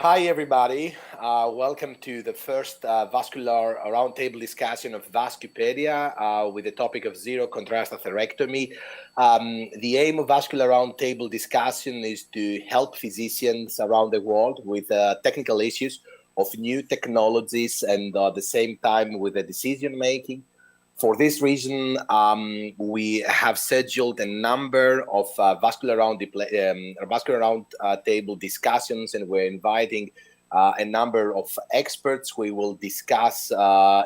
Hi, everybody. Welcome to the first vascular roundtable discussion of Vascupedia with the topic of zero contrast atherectomy. The aim of vascular roundtable discussion is to help physicians around the world with technical issues of new technologies and at the same time with the decision making. For this reason, we have scheduled a number of vascular round table discussions, and we're inviting a number of experts. We will discuss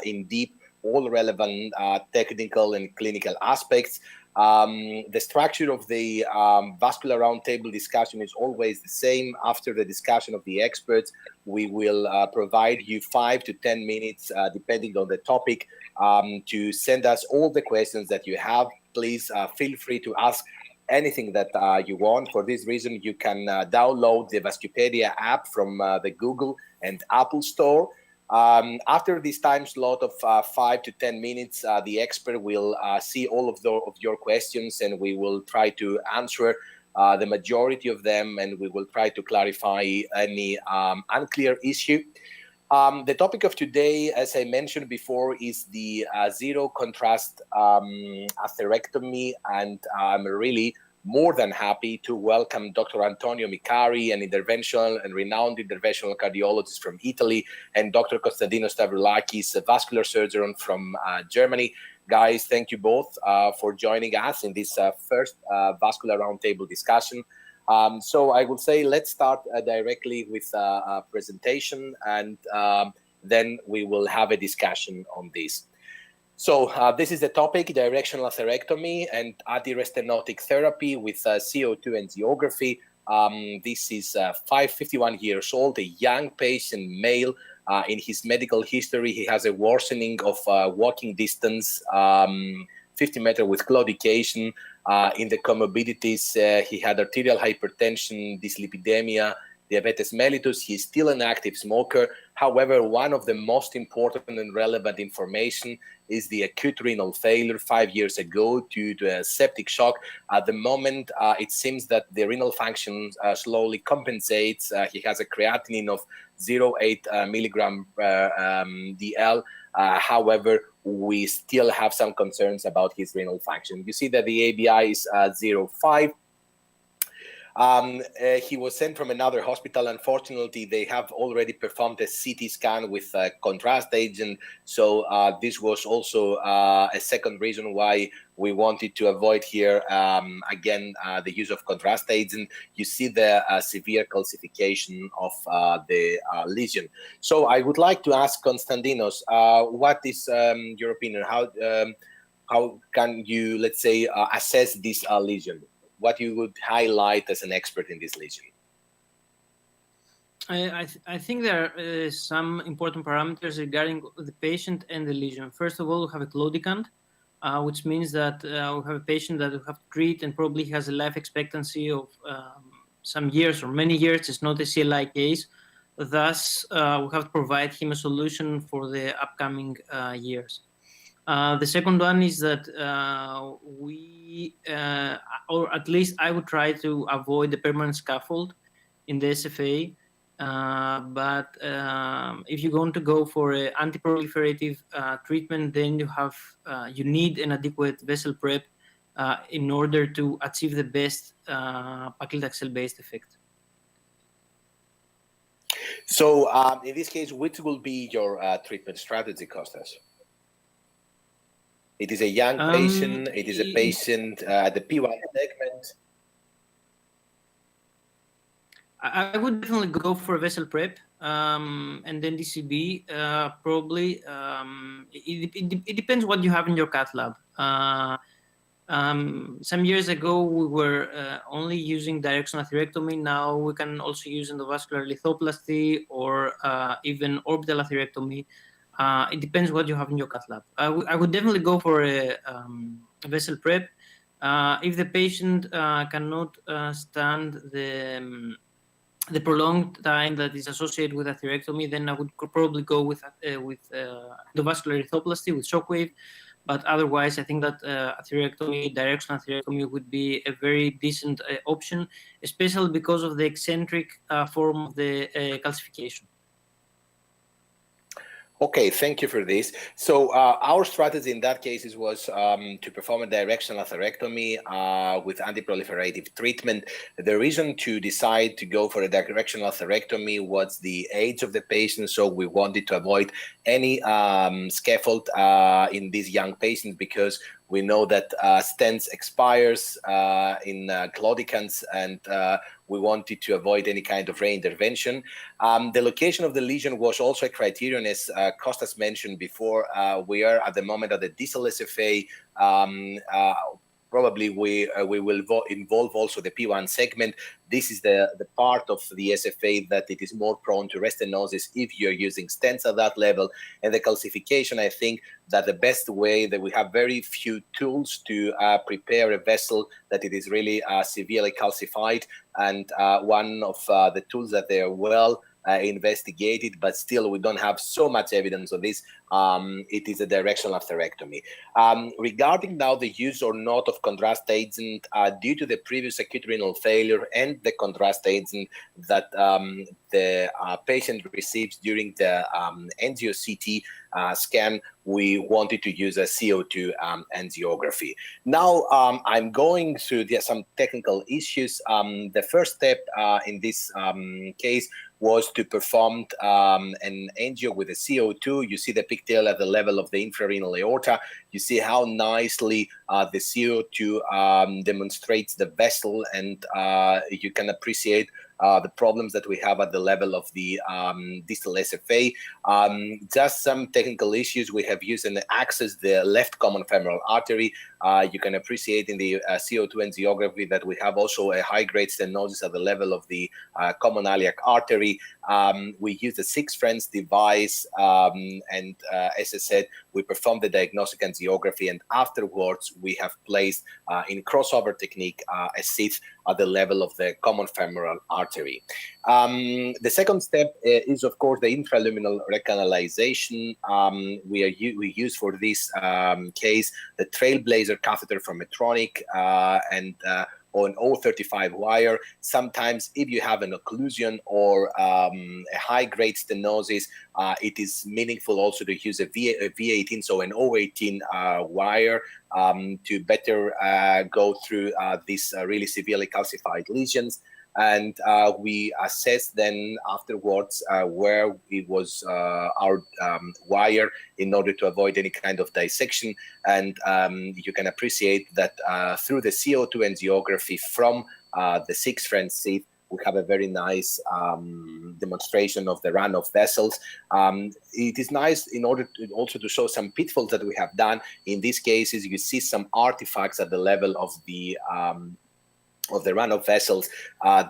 in deep all relevant technical and clinical aspects. The structure of the vascular roundtable discussion is always the same. After the discussion of the experts, we will provide you 5 to 10 minutes, depending on the topic, to send us all the questions that you have. Please feel free to ask anything that you want. For this reason, you can download the Vascupedia app from the Google and Apple Store. After this time slot of 5 to 10 minutes, the expert will see all of your questions, and we will try to answer the majority of them, and we will try to clarify any unclear issue. The topic of today, as I mentioned before, is the zero contrast atherectomy, and I'm really more than happy to welcome Dr. Antonio Micari, an renowned interventional cardiologist from Italy, and Dr. Konstantinos Stavroulakis, a vascular surgeon from Germany. Guys, thank you both for joining us in this first vascular roundtable discussion. So I would say let's start directly with a presentation, and then we will have a discussion on this. So this is the topic: directional atherectomy and anti-restenotic therapy with CO2 angiography. This is 51 years old, a young patient, male. In his medical history, he has a worsening of walking distance, 50 meters with claudication. In the comorbidities, he had arterial hypertension, dyslipidemia, diabetes mellitus. He is still an active smoker. However, one of the most important and relevant information is the acute renal failure 5 years ago due to a septic shock. At the moment, it seems that the renal function slowly compensates. He has a creatinine of 0.8 milligram DL. However, we still have some concerns about his renal function. You see that the ABI is 0.5. He was sent from another hospital. Unfortunately, they have already performed a CT scan with a contrast agent. So this was also a second reason why we wanted to avoid here, again, the use of contrast agent. You see the severe calcification of the lesion. So I would like to ask Konstantinos, what is your opinion? How can you, let's say, assess this lesion? What you would highlight as an expert in this lesion? I think there are some important parameters regarding the patient and the lesion. First of all, we have a claudicant, which means that we have a patient that we have to treat and probably has a life expectancy of some years or many years. It's not a CLI case. Thus, we have to provide him a solution for the upcoming years. The second one is that or at least I would try to avoid the permanent scaffold in the SFA. But if you're going to go for an anti-proliferative treatment, then you need an adequate vessel prep in order to achieve the best paclitaxel-based effect. So in this case, which will be your treatment strategy, Kostas? It is a young patient. It is a patient at the P1 segment. I would definitely go for vessel prep and then DCB. Probably it depends what you have in your cath lab. Some years ago, we were only using directional atherectomy. Now we can also use endovascular lithoplasty or even orbital atherectomy. It depends what you have in your cath lab. I would definitely go for a vessel prep. If the patient cannot stand the prolonged time that is associated with atherectomy, then I would probably go with endovascular lithoplasty with shockwave. But otherwise, I think that atherectomy, directional atherectomy, would be a very decent option, especially because of the eccentric form of the calcification. Okay, thank you for this. So our strategy in that case was to perform a directional atherectomy with antiproliferative treatment. The reason to decide to go for a directional atherectomy was the age of the patient. So we wanted to avoid any scaffold in these young patients, because we know that stents expires in claudicants, and we wanted to avoid any kind of reintervention. The location of the lesion was also a criterion, as Kostas mentioned before. We are at the moment at the distal SFA. Probably we will involve also the P1 segment. This is the part of the SFA that it is more prone to restenosis if you're using stents at that level. And the calcification, I think that the best way, that we have very few tools to prepare a vessel that it is really severely calcified. And one of the tools that they are well investigated, but still we don't have so much evidence of this, it is a directional atherectomy. Regarding now the use or not of contrast agent, due to the previous acute renal failure and the contrast agent that the patient receives during the angio-CT scan, we wanted to use a CO2 angiography. Now I'm going through some technical issues. The first step in this case was to perform an angio with a CO2. You see the pigtail at the level of the infrarenal aorta. You see how nicely the CO2 demonstrates the vessel, and you can appreciate the problems that we have at the level of the distal SFA. Just some technical issues. We have used an access the left common femoral artery. You can appreciate in the CO2 angiography that we have also a high-grade stenosis at the level of the common iliac artery. We use the 6 French device, and as I said, we performed the diagnostic angiography, and afterwards we have placed in crossover technique a sheath at the level of the common femoral artery. The second step is, of course, the intraluminal recanalization. We use for this case the Trailblazer catheter from Medtronic and or an 035 wire. Sometimes if you have an occlusion or a high-grade stenosis, it is meaningful also to use a V18, so an 018 wire to better go through these really severely calcified lesions. And we assess then afterwards where it was our wire in order to avoid any kind of dissection. And you can appreciate that through the CO2 angiography from the 6 French sheath, we have a very nice demonstration of the run of vessels. It is nice in order to also to show some pitfalls that we have done. In these cases, you see some artifacts at the level of the run of vessels.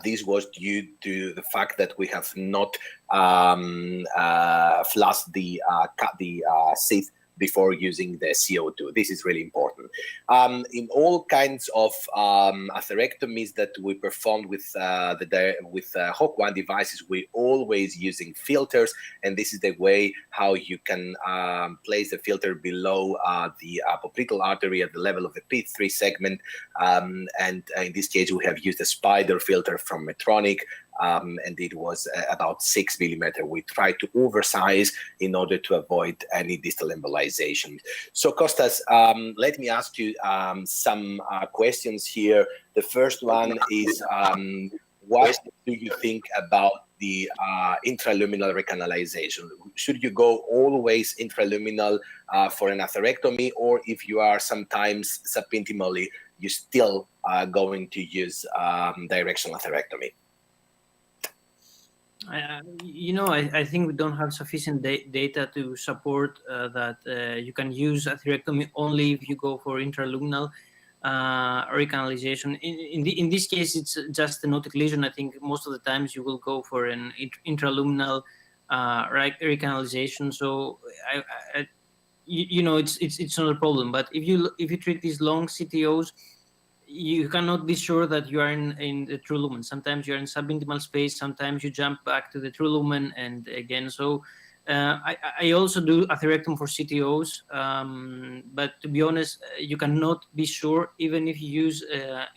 This was due to the fact that we have not flushed the sheath before using the CO2. This is really important. In all kinds of atherectomies that we performed with HOC1 devices, we always using filters, and this is the way how you can place the filter below the popliteal artery at the level of the P3 segment. And in this case, we have used a spider filter from Medtronic. And it was about 6 millimeter. We tried to oversize in order to avoid any distal embolization. So Kostas, let me ask you some questions here. The first one is, what do you think about the intraluminal recanalization? Should you go always intraluminal for an atherectomy, or if you are sometimes subintimally, you still going to use directional atherectomy? I think we don't have sufficient data to support that you can use atherectomy only if you go for intraluminal recanalization. In this case, it's just a notic lesion. I think most of the times you will go for an intraluminal recanalization. So it's not a problem. But if you treat these long CTOs, you cannot be sure that you are in the true lumen. Sometimes you're in subintimal space. Sometimes you jump back to the true lumen, and again, so I also do atherectomy for CTOs, but to be honest, you cannot be sure even if you use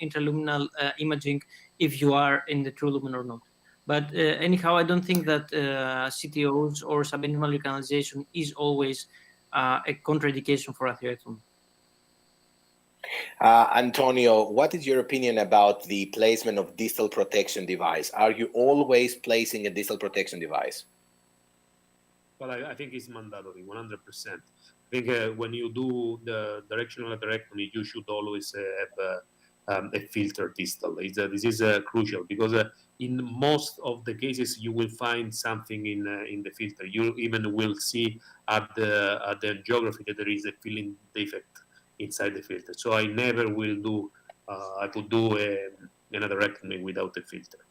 intraluminal imaging if you are in the true lumen or not. But anyhow, I don't think that CTOs or subintimal recanalization is always a contraindication for atherectomy. Antonio, what is your opinion about the placement of distal protection device? Are you always placing a distal protection device? Well, I think it's mandatory, 100%. I think when you do the directional atherectomy, you should always have a filter distal. This is crucial because in most of the cases you will find something in the filter. You even will see at the angiography that there is a filling defect inside the filter. So I never will do. I could do an atherectomy without a filter.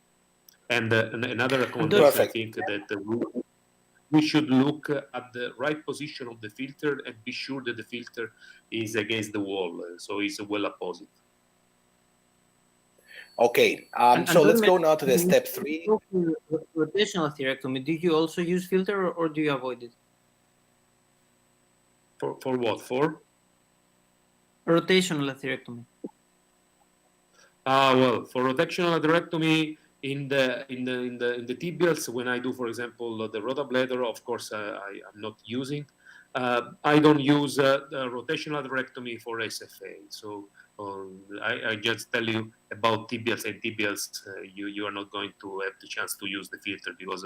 And another recommendation, I think that we should look at the right position of the filter and be sure that the filter is against the wall, so it's well opposite. Okay, so let's go now to the step 3. Rotational atherectomy, do you also use filter or do you avoid it? For what? For? Rotational atherectomy. Well, for rotational atherectomy, in the tibials, when I do, for example, the rotablator, of course, I'm not using. I don't use the rotational atherectomy for SFA. So I just tell you about tibials and tibials. You are not going to have the chance to use the filter because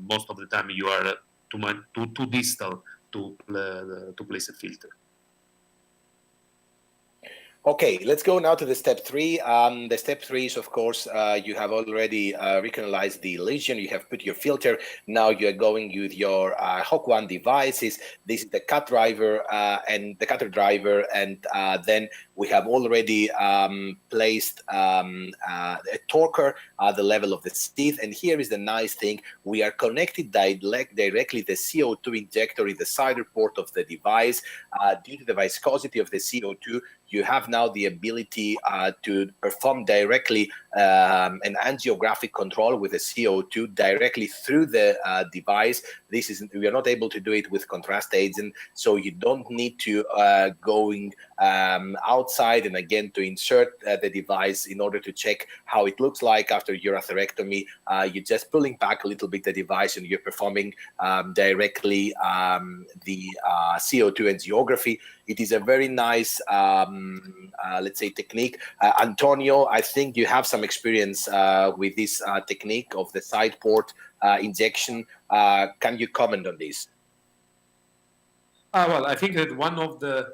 most of the time you are too distal to place a filter. Okay, let's go now to the step 3. The step 3 is, of course, you have already recanalized the lesion. You have put your filter. Now you are going with your HOC1 devices. This is the cut driver and the cutter driver, and then we have already placed a torquer at the level of the teeth. And here is the nice thing: we are connected directly the CO2 injector in the cider port of the device. Due to the viscosity of the CO2, you have now the ability to perform directly an angiographic control with the CO2 directly through the device. We are not able to do it with contrast agent, so you don't need to going outside and again to insert the device in order to check how it looks like after your atherectomy. You're just pulling back a little bit the device and you're performing directly the CO2 angiography. It is a very nice, let's say, technique. Antonio, I think you have some experience with this technique of the side port injection. Can you comment on this? Well, I think that one of the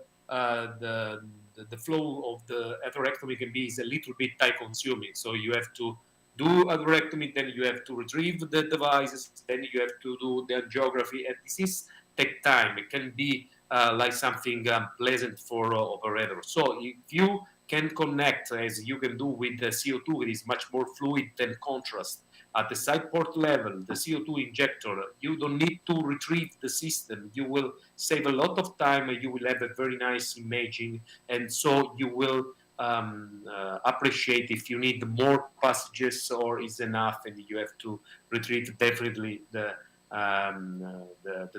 flow of the atherectomy can be is a little bit time consuming. So you have to do atherectomy, then you have to retrieve the devices, then you have to do the angiography, and this take time. It can be like something pleasant for operator. So if you can connect, as you can do with the CO2, it is much more fluid than contrast. At the side port level, the CO2 injector, you don't need to retrieve the system. You will save a lot of time. You will have a very nice imaging. And so you will appreciate if you need more passages or is enough and you have to retrieve definitely the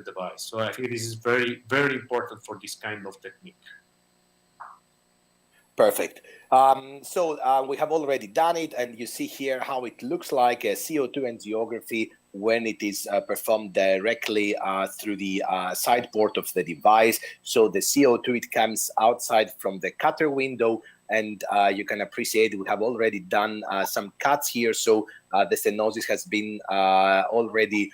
device. So I think this is very, very important for this kind of technique. Perfect. So we have already done it, and you see here how it looks like a CO2 angiography when it is performed directly through the side port of the device. So the CO2, it comes outside from the cutter window, and you can appreciate we have already done some cuts here. So the stenosis has been already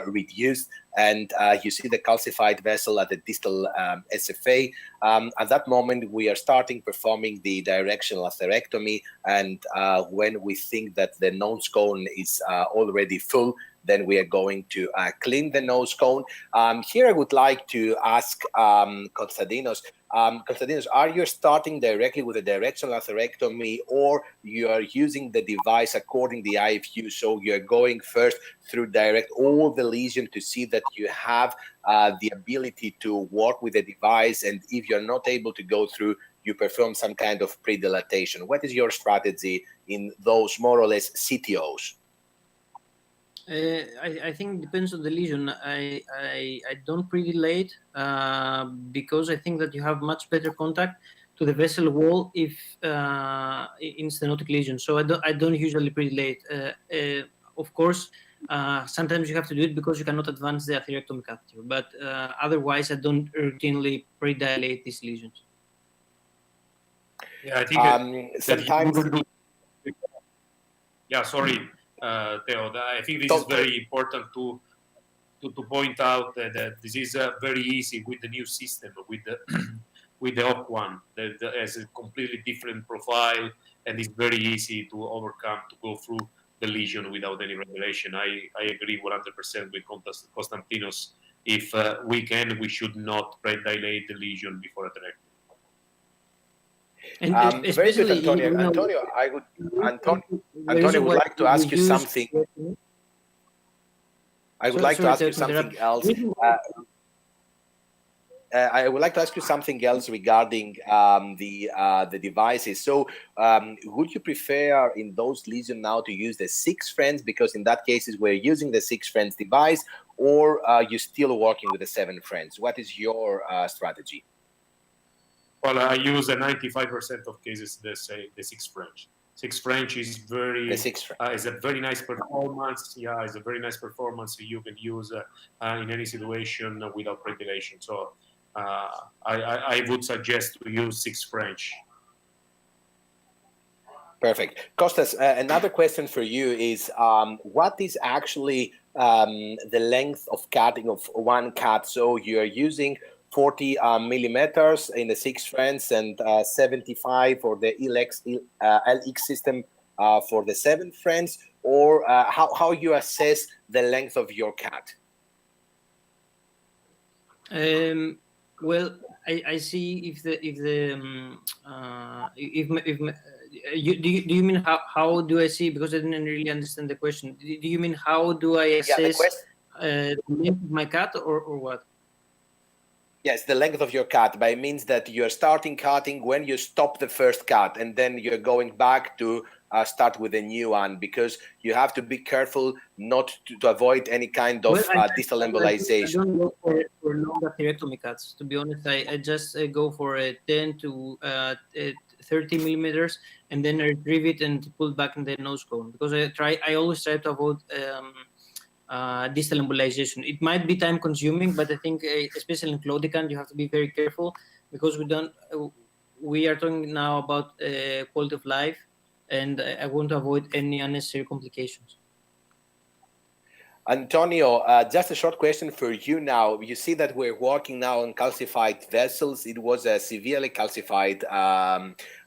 reduced, and you see the calcified vessel at the distal SFA. At that moment, we are starting performing the directional atherectomy, and when we think that the nose cone is already full, then we are going to clean the nose cone. Here I would like to ask Konstantinos, are you starting directly with a directional atherectomy, or you are using the device according to the IFU? So you're going first through direct all the lesion to see that you have the ability to work with the device, and if you're not able to go through, you perform some kind of pre-dilatation. What is your strategy in those more or less CTOs? I think it depends on the lesion. I don't predilate because I think that you have much better contact to the vessel wall if in stenotic lesion. So I don't usually predilate. Of course, sometimes you have to do it because you cannot advance the atherectomy catheter. But otherwise, I don't routinely predilate these lesions. Yeah, I think sometimes. that you wouldn't do. Yeah, sorry, Theo. I think this is very important to point out that this is very easy with the new system, with the with the OC one that has a completely different profile and is very easy to overcome, to go through the lesion without any regulation. I agree 100% with Konstantinos. If we can, we should not predilate the lesion before atherectomy. And very good, Antonio. Antonio, Antonio would like to ask you something. I would like to ask you something else. I would like to ask you something else regarding the devices. So, would you prefer in those lesions now to use the 6 friends, because in that cases we're using the 6 friends device, or you're still working with the 7 friends? What is your strategy? Well, I use a 95% of cases the 6 French. 6 French is is a very nice performance. Yeah, it's a very nice performance you can use in any situation without predilation. So I would suggest to use 6 French. Perfect. Kostas, another question for you is what is actually the length of cutting of one cut? So you're using 40 millimeters in the 6 friends and 75 for the LX system for the 7 friends, or how you assess the length of your cut? Well, I see if do you mean how do I see, because I didn't really understand the question. Do you mean how do I assess the length of my cut or what? Yes, the length of your cut, but it means that you're starting cutting when you stop the first cut, and then you're going back to start with a new one, because you have to be careful not to avoid any kind of distal embolization. I don't go for long atherectomy cuts. To be honest, I just go for a 10 to 30 millimeters, and then I retrieve it and pull back in the nose cone, because I always try to avoid distal embolization. It might be time consuming, but I think especially in claudicant you have to be very careful, because we are talking now about quality of life, and I want to avoid any unnecessary complications. Antonio, just a short question for you now. You see that we're working now on calcified vessels. It was a severely calcified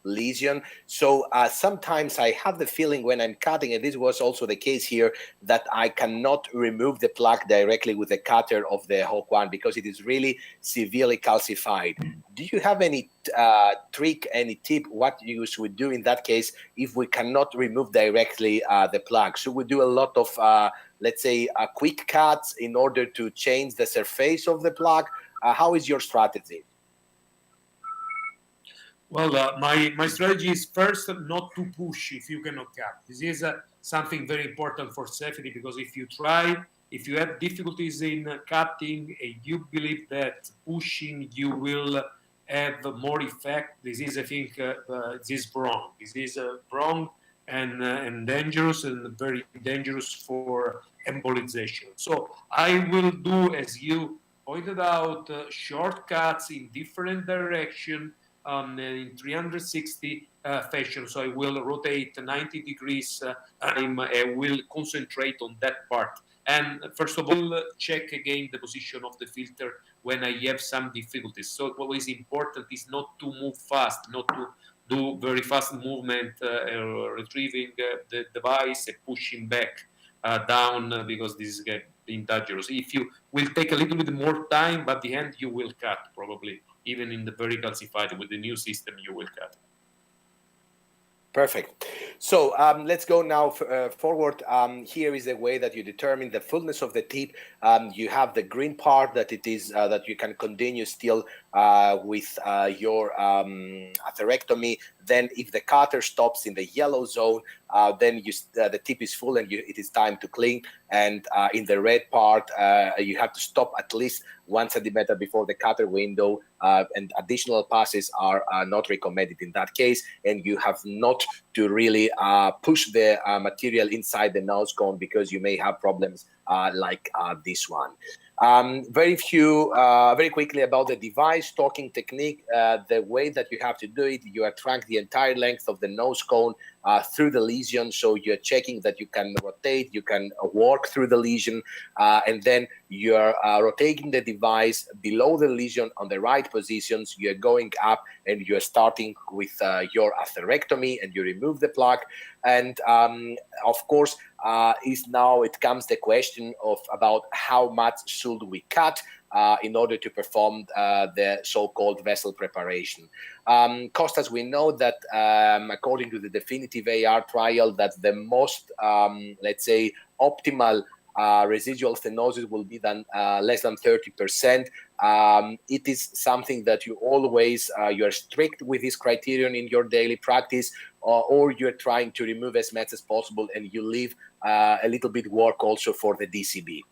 lesion. So sometimes I have the feeling when I'm cutting, and this was also the case here, that I cannot remove the plaque directly with the cutter of the Hawk one, because it is really severely calcified. Do you have any trick, any tip, what you should do in that case if we cannot remove directly the plaque? Should we do a lot of let's say quick cuts in order to change the surface of the plaque? How is your strategy? Well, my strategy is first not to push if you cannot cut. This is something very important for safety, because if you have difficulties in cutting and you believe that pushing you will have more effect, this is, I think, this is wrong. This is wrong and dangerous, and very dangerous for embolization. So I will do, as you pointed out, shortcuts in different direction in 360 fashion. So I will rotate 90 degrees. I will concentrate on that part. And first of all, check again the position of the filter when I have some difficulties. So what is important is not to move fast, not to do very fast movement, retrieving the device and pushing back down, because this is getting dangerous. If you will take a little bit more time, but at the end you will cut probably. Even in the very calcified, with the new system, you will cut. Perfect. So let's go now forward. Here is a way that you determine the fullness of the tip. You have the green part that it is that you can continue still with your atherectomy. Then if the cutter stops in the yellow zone, then the tip is full and it is time to clean. And in the red part, you have to stop at least 1 centimeter before the cutter window, and additional passes are not recommended in that case. And you have not to really push the material inside the nose cone, because you may have problems like this one. Very quickly about the device talking technique. The way that you have to do it, you attract the entire length of the nose cone through the lesion. So you're checking that you can rotate, you can work through the lesion, and then you're rotating the device below the lesion on the right positions. You're going up and you're starting with your atherectomy, and you remove the plaque. And of course, now it comes the question of about how much should we cut in order to perform the so-called vessel preparation. Kostas, we know that according to the definitive AR trial, that the most, let's say, optimal residual stenosis will be less than 30%. It is something that you always, you're strict with this criterion in your daily practice, or you're trying to remove as much as possible and you leave a little bit work also for the DCB?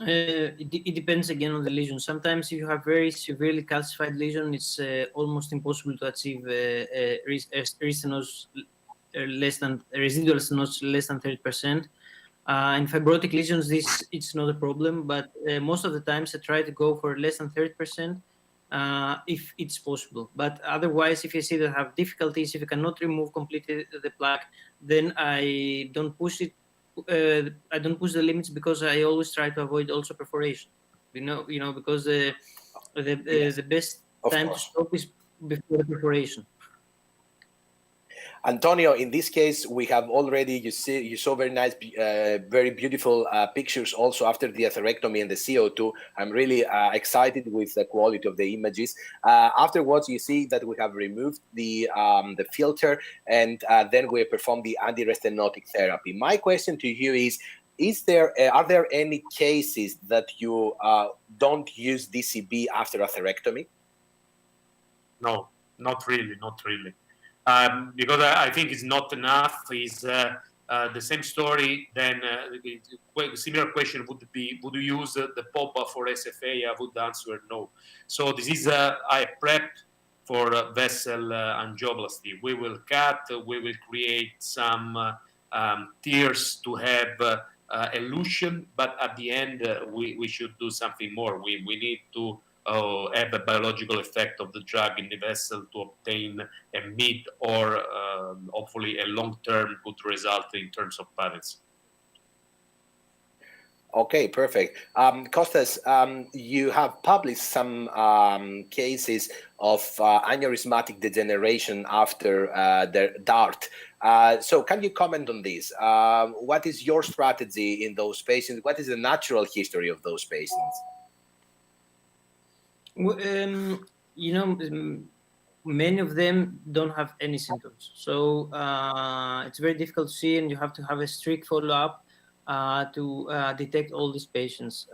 It depends again on the lesion. Sometimes if you have very severely calcified lesion, it's almost impossible to achieve residual stenosis less than 30%. In fibrotic lesions, it's not a problem, but most of the times I try to go for less than 30% if it's possible. But otherwise, if you see that I have difficulties, if you cannot remove completely the plaque, then I don't push it. I don't push the limits, because I always try to avoid also perforation. Because the best time to stop is before the perforation. Antonio, in this case, we have already, you saw very nice, very beautiful pictures also after the atherectomy and the CO2. I'm really excited with the quality of the images. Afterwards, you see that we have removed the filter, and then we perform the anti-restenotic therapy. My question to you is are there any cases that you don't use DCB after atherectomy? No, not really. Because I think it's not enough. Is the same story? Then similar question would be: would you use the POPA for SFA? I would answer no. So this is I prepped for vessel angioplasty. We will cut. We will create some tears to have elution, but at the end we should do something more. We need to have a biological effect of the drug in the vessel to obtain a mid or hopefully a long-term good result in terms of patency. Okay, perfect. Kostas, you have published some cases of aneurysmatic degeneration after the DART. So can you comment on this? What is your strategy in those patients? What is the natural history of those patients? Many of them don't have any symptoms, so it's very difficult to see, and you have to have a strict follow-up to detect all these patients.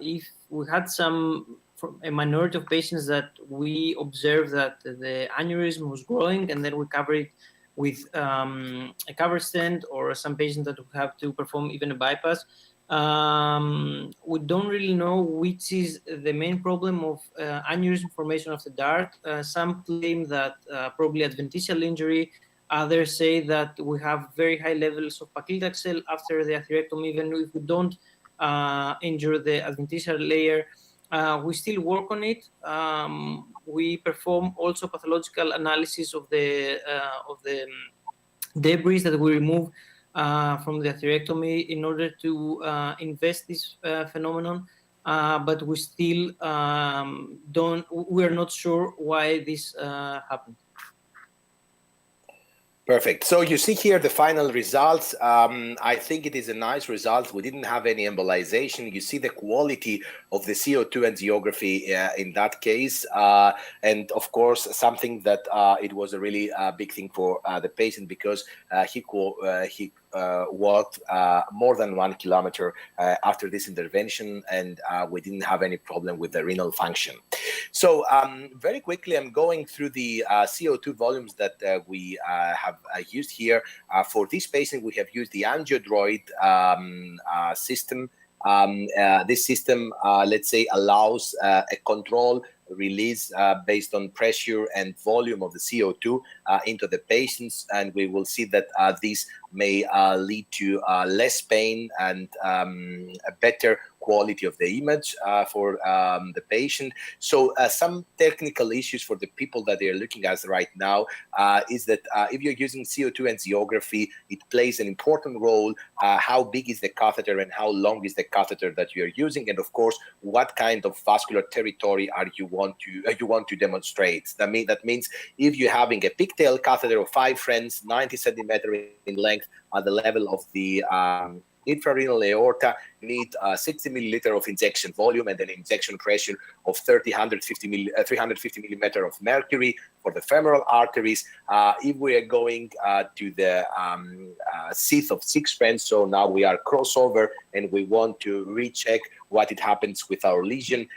If we had a minority of patients that we observed that the aneurysm was growing, and then we cover it with a cover stent, or some patients that we have to perform even a bypass. We don't really know which is the main problem of aneurysm formation of the DART. Some claim that probably adventitial injury. Others say that we have very high levels of paclitaxel after the atherectomy, even if we don't injure the adventitial layer. We still work on it. We perform also pathological analysis of the debris that we remove from the atherectomy in order to invest this phenomenon, but we still we're not sure why this happened. Perfect. So you see here the final results. I think it is a nice result. We didn't have any embolization. You see the quality of the CO2 angiography in that case. And of course, something that it was a really big thing for the patient, because he walked more than 1 kilometer after this intervention, and we didn't have any problem with the renal function. So very quickly, I'm going through the CO2 volumes that we have used here. For this patient, we have used the AngioDroid system. This system, let's say, allows a control release based on pressure and volume of the CO2 into the patients, and we will see that this may lead to less pain and a better quality of the image for the patient. So some technical issues for the people that they are looking at right now is that if you're using CO2 angiography, it plays an important role. How big is the catheter and how long is the catheter that you are using, and of course, what kind of vascular territory are you want to demonstrate. That means if you're having a pigtail catheter of 5 French, 90 centimeters in length at the level of the infrarenal aorta, you need 60 milliliter of injection volume and an injection pressure of 350 millimeter of mercury for the femoral arteries. If we are going to the sheath of 6 French, so now we are crossover and we want to recheck what it happens with our lesion.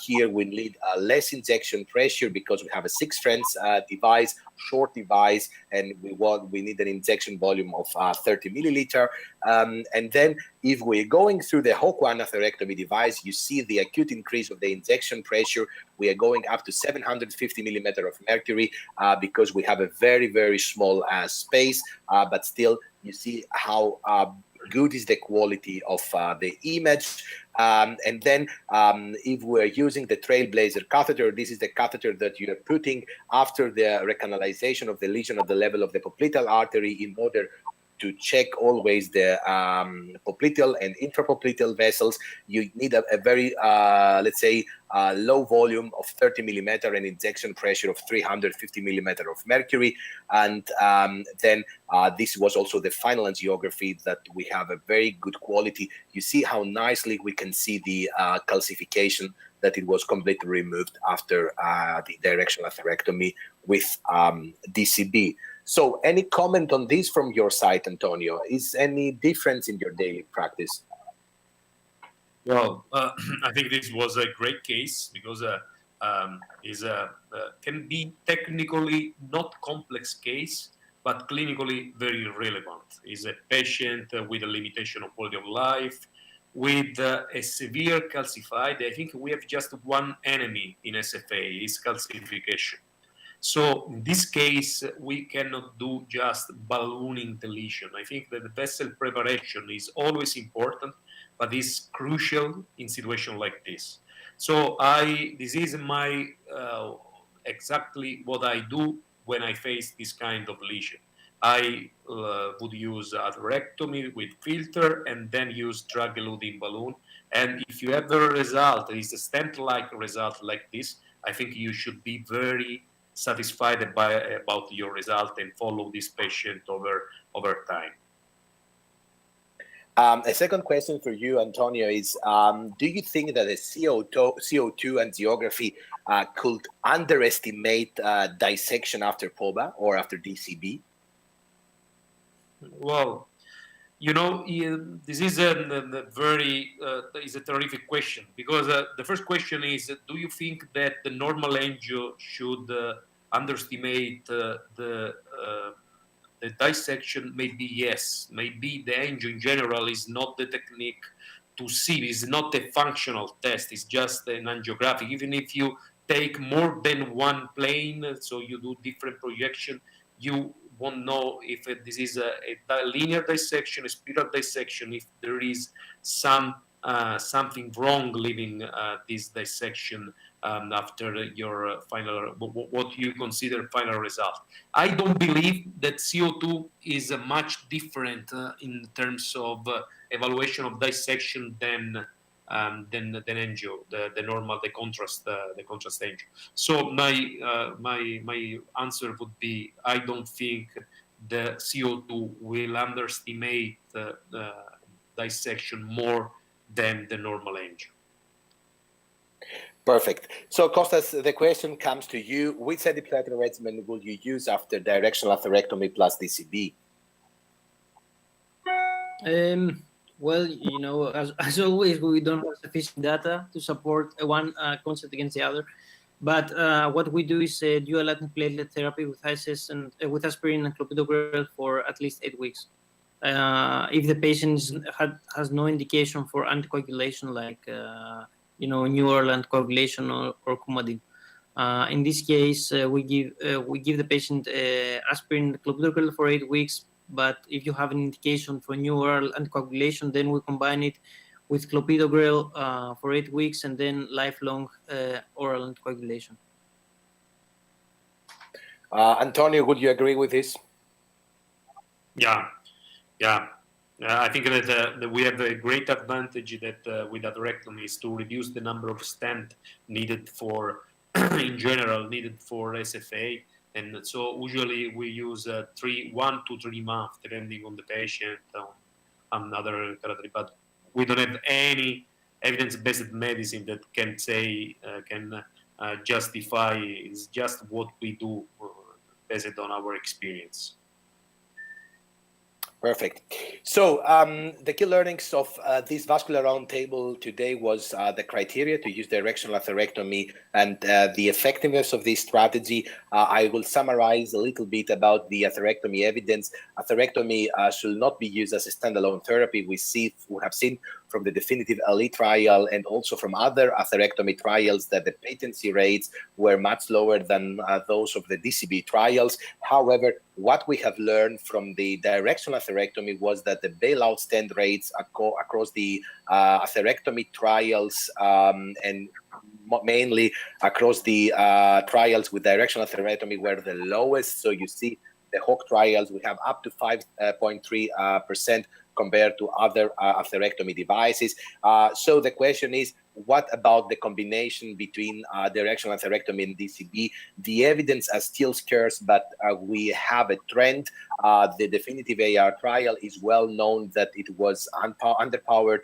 Here we need less injection pressure because we have a 6 French device, short device, and we need an injection volume of 30 milliliter. And then if we're going through the HOCO atherectomy device, you see the acute increase of the injection pressure. We are going up to 750 millimeter of mercury because we have a very, very small space, but still you see how good is the quality of the image. And then if we're using the Trailblazer catheter, this is the catheter that you're putting after the recanalization of the lesion at the level of the popliteal artery in order to check always the popliteal and intrapopliteal vessels. You need a very, let's say, low volume of 30 millimeter and injection pressure of 350 millimeter of mercury. And then this was also the final angiography that we have a very good quality. You see how nicely we can see the calcification, that it was completely removed after the directional atherectomy with DCB. So any comment on this from your side, Antonio? Is any difference in your daily practice? Well, I think this was a great case because can be technically not complex case, but clinically very relevant. Is a patient with a limitation of quality of life, with a severe calcified. I think we have just one enemy in SFA, is calcification. So in this case, we cannot do just ballooning the lesion. I think that the vessel preparation is always important, but is crucial in situations like this. So this is my exactly what I do when I face this kind of lesion. I would use atherectomy with filter and then use drug-eluting balloon. And if you have a result, it's a stent-like result like this, I think you should be very satisfied about your result and follow this patient over time. A second question for you, Antonio, is do you think that a CO2 angiography could underestimate dissection after POBA or after DCB? Well, you know, this is a terrific question because the first question is, do you think that the normal angio should underestimate the dissection? Maybe yes. Maybe the angio in general is not the technique to see. It's not a functional test. It's just an angiographic. Even if you take more than one plane, so you do different projection, you won't know if this is a linear dissection, a spiral dissection, if there is something wrong leaving this dissection after your final, what you consider final result. I don't believe that CO2 is much different in terms of evaluation of dissection than angio, the normal, the contrast angio. So my answer would be, I don't think the CO2 will underestimate the dissection more than the normal angio. Perfect. So Kostas, the question comes to you. Which antiplatelet regimen will you use after directional atherectomy plus DCB? Well, as always, we don't have sufficient data to support one concept against the other. But what we do is dual antiplatelet therapy with ISIS and with aspirin and clopidogrel for at least 8 weeks. If the patient has no indication for anticoagulation, like new oral anticoagulation or Coumadin. In this case, we give the patient aspirin clopidogrel for 8 weeks. But if you have an indication for new oral anticoagulation, then we combine it with clopidogrel for 8 weeks and then lifelong oral anticoagulation. Antonio, would you agree with this? Yeah. I think that we have a great advantage that with atherectomy is to reduce the number of stents needed for, in general, needed for SFA. And so usually we use 1 to 3 months, depending on the patient, on other characteristics. But we don't have any evidence-based medicine that can say, can justify, it's just what we do based on our experience. Perfect. So the key learnings of this vascular roundtable today was the criteria to use directional atherectomy and the effectiveness of this strategy. I will summarize a little bit about the atherectomy evidence. Atherectomy should not be used as a standalone therapy. We have seen from the definitive ELITE trial and also from other atherectomy trials that the patency rates were much lower than those of the DCB trials. However, what we have learned from the directional atherectomy was that the bailout stent rates across the atherectomy trials and mainly across the trials with directional atherectomy were the lowest. So you see the HOC trials, we have up to 5.3% compared to other atherectomy devices. So the question is, what about the combination between directional atherectomy and DCB? The evidence is still scarce, but we have a trend. The definitive AR trial is well known that it was underpowered.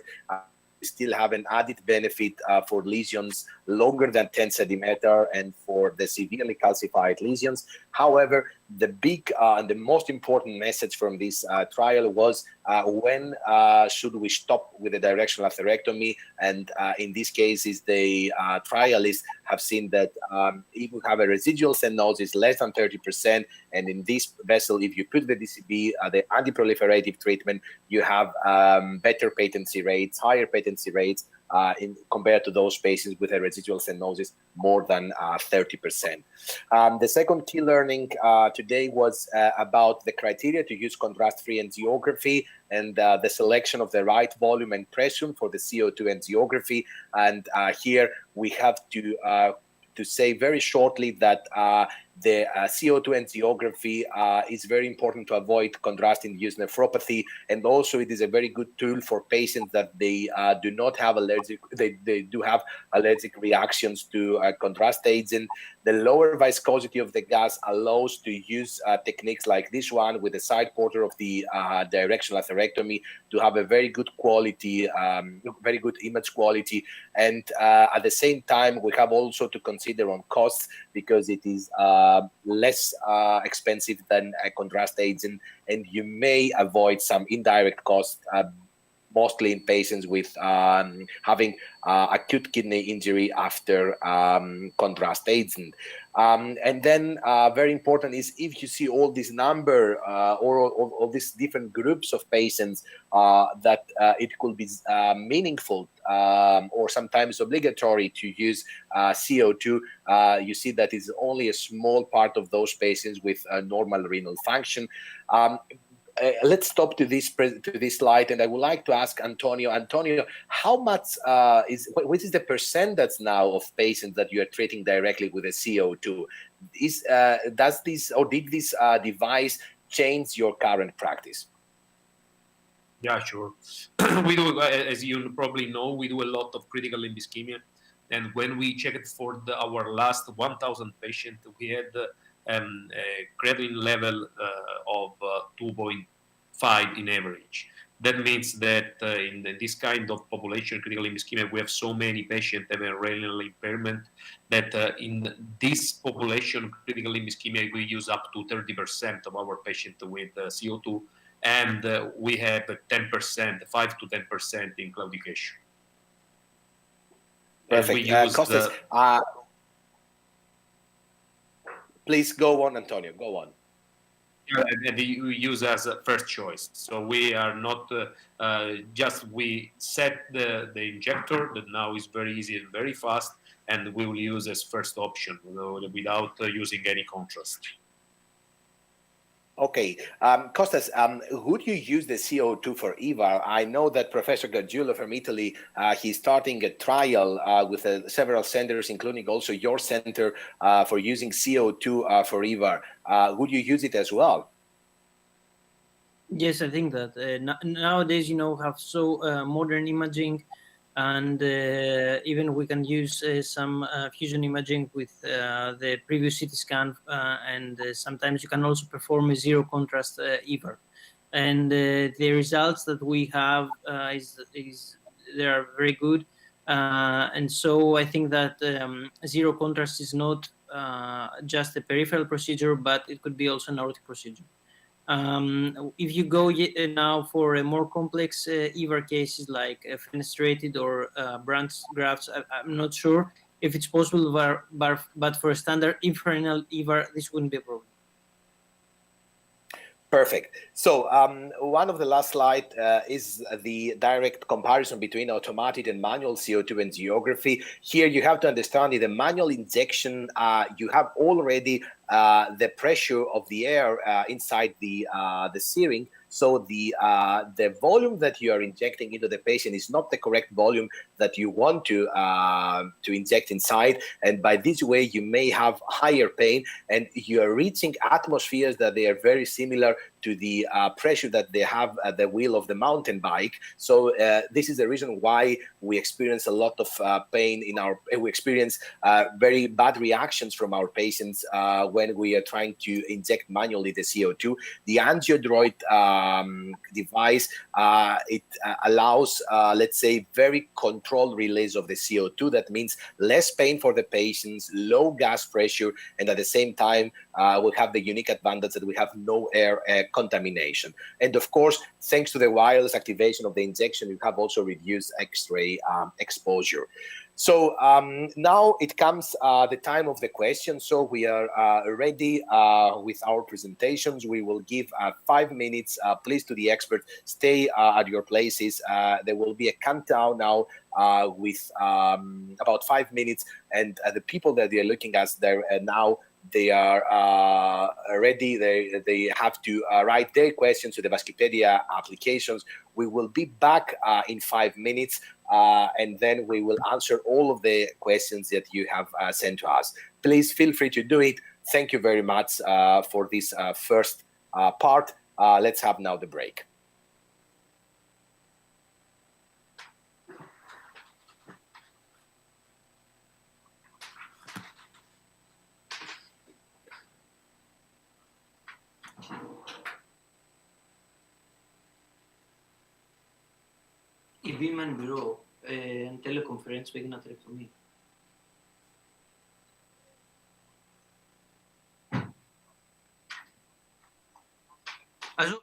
We still have an added benefit for lesions longer than 10 centimeter and for the severely calcified lesions. However, the big and the most important message from this trial was when should we stop with the directional atherectomy? And in this case, the trialists have seen that if you have a residual stenosis less than 30%, and in this vessel, if you put the DCB, the antiproliferative treatment, you have better patency rates, higher patency rates compared to those patients with a residual stenosis more than 30%. The second key learning today was about the criteria to use contrast-free angiography and the selection of the right volume and pressure for the CO2 angiography. And here we have to say very shortly that the CO2 angiography is very important to avoid contrast-induced nephropathy, and also it is a very good tool for patients that they do not have they do have allergic reactions to contrast agent. The lower viscosity of the gas allows to use techniques like this one with the side porter of the directional atherectomy to have a very good quality, very good image quality, and at the same time we have also to consider on costs because it is less expensive than a contrast agent, and you may avoid some indirect costs, mostly in patients with having acute kidney injury after contrast agent. And then very important is if you see all this number or all these different groups of patients that it could be meaningful or sometimes obligatory to use CO2, you see that it's only a small part of those patients with normal renal function. Let's stop to this slide, and I would like to ask Antonio. Antonio, how much what is the percentage now of patients that you are treating directly with a CO2? Does this or did this device change your current practice? Yeah, sure. We do, as you probably know, we do a lot of critical limb ischemia, and when we checked for our last 1,000 patients, we had a creatinine level of 2.5 in average. That means that in this kind of population, critical limb ischemia, we have so many patients having renal impairment that in this population, critical limb ischemia, we use up to 30% of our patients with CO2 and we have 10%, 5 to 10% in claudication. Perfect. And we use Costas, please go on, Antonio. Go on. And we use as a first choice. So we are not we set the injector that now is very easy and very fast, and we will use as first option, without using any contrast. Okay, Costas, who do you use the CO2 for EVAR? I know that Professor Gargiulo from Italy, he's starting a trial with several centers, including also your center, for using CO2 for EVAR. Would you use it as well? Yes, I think that nowadays, have so modern imaging, and even we can use some fusion imaging with the previous CT scan, and sometimes you can also perform a zero contrast EVAR. And the results that we have they are very good. And so I think that zero contrast is not just a peripheral procedure, but it could be also an aortic procedure. If you go now for a more complex EVAR cases like fenestrated or branch grafts, I'm not sure if it's possible, but for a standard infrarenal EVAR, this wouldn't be a problem. Perfect. So one of the last slide is the direct comparison between automated and manual CO2 angiography. Here you have to understand in the manual injection, you have already the pressure of the air inside the syringe. So the volume that you are injecting into the patient is not the correct volume that you want to inject inside. And by this way, you may have higher pain, and you are reaching atmospheres that they are very similar to the pressure that they have at the wheel of the mountain bike. So this is the reason why we experience a lot of pain we experience very bad reactions from our patients when we are trying to inject manually the CO2. The AngioDroid device, it allows, let's say, very controlled release of the CO2. That means less pain for the patients, low gas pressure, and at the same time, we have the unique advantage that we have no air contamination. And of course, thanks to the wireless activation of the injection, you have also reduced X-ray exposure. So now it comes the time of the question. So we are ready with our presentations. We will give 5 minutes, please, to the experts. Stay at your places. There will be a countdown now with about 5 minutes. And the people that they're looking at there now, they are ready. They have to write their questions to the Vascupedia applications. We will be back in 5 minutes, and then we will answer all of the questions that you have sent to us. Please feel free to do it. Thank you very much for this first part. Let's have now the break. Η βήμα εν μπυρό, εν teleconferentie wegen atherectomie. Also,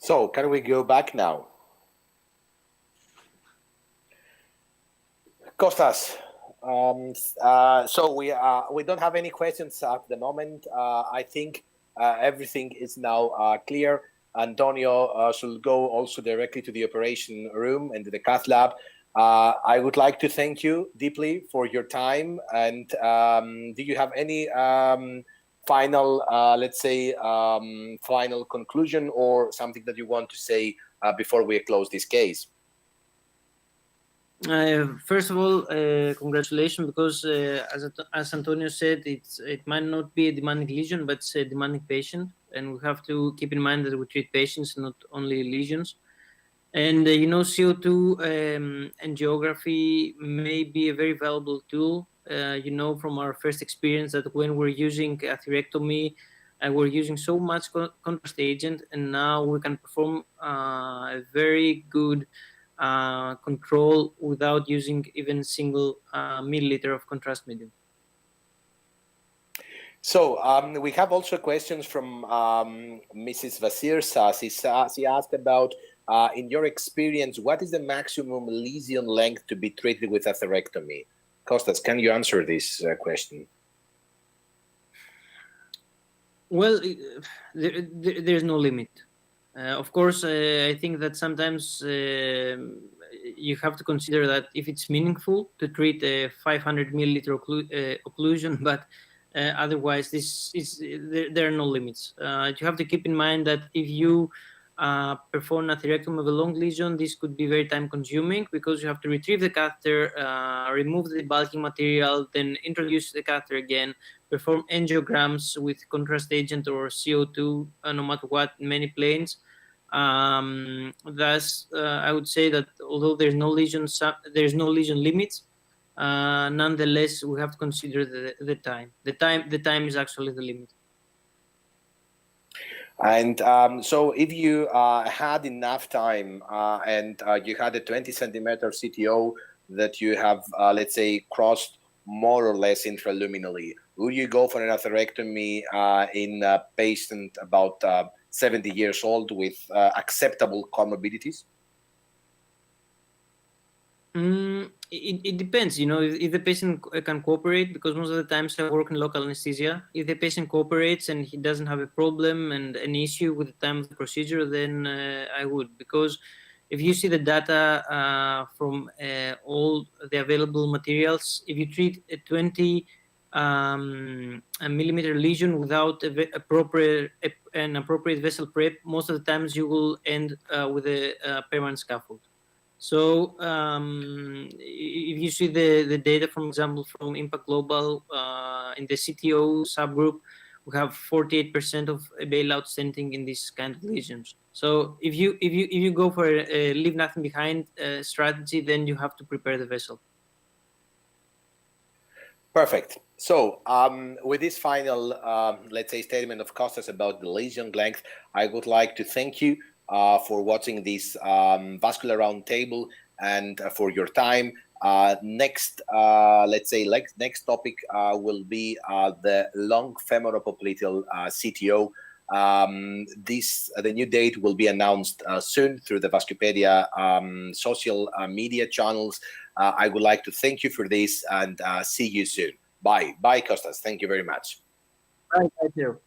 So can we go back now? Kostas, so we don't have any questions at the moment. I think everything is now clear. Antonio should go also directly to the operation room and to the cath lab. I would like to thank you deeply for your time. And do you have any final, let's say, final conclusion or something that you want to say before we close this case? First of all, congratulations, because as Antonio said, it might not be a demanding lesion, but it's a demanding patient, and we have to keep in mind that we treat patients, not only lesions. And CO2 angiography may be a very valuable tool. From our first experience that when we're using atherectomy, we're using so much contrast agent, and now we can perform a very good control without using even a single milliliter of contrast medium. So we have also questions from Mrs. Vasirsa. She asked about, in your experience, what is the maximum lesion length to be treated with atherectomy? Kostas, can you answer this question? Well, there's no limit. Of course, I think that sometimes you have to consider that if it's meaningful to treat a 500 milliliter occlusion, but otherwise, there are no limits. You have to keep in mind that if you perform a atherectomy of a long lesion, this could be very time-consuming because you have to retrieve the catheter, remove the bulking material, then introduce the catheter again, perform angiograms with contrast agent or CO2, no matter what, in many planes. Thus, I would say that although there's no lesion limits, nonetheless, we have to consider the time. The time is actually the limit. And so if you had enough time and you had a 20 centimeter CTO that you have, let's say, crossed more or less intraluminally, would you go for an atherectomy in a patient about 70 years old with acceptable comorbidities? It depends, if the patient can cooperate, because most of the times I work in local anesthesia. If the patient cooperates and he doesn't have a problem and an issue with the time of the procedure, then I would. Because if you see the data from all the available materials, if you treat a 20 millimeter lesion without an appropriate vessel prep, most of the times you will end with a permanent scaffold. So if you see the data, for example, from Impact Global, in the CTO subgroup, we have 48% of bailout stenting in this kind of lesions. So if you go for a leave nothing behind strategy, then you have to prepare the vessel. Perfect. So with this final, let's say, statement of Kostas about the lesion length, I would like to thank you for watching this vascular roundtable and for your time. Next, let's say, next topic will be the long femoropopliteal CTO. The new date will be announced soon through the Vascupedia social media channels. I would like to thank you for this and see you soon. Bye. Bye, Kostas. Thank you very much. Bye, thank you.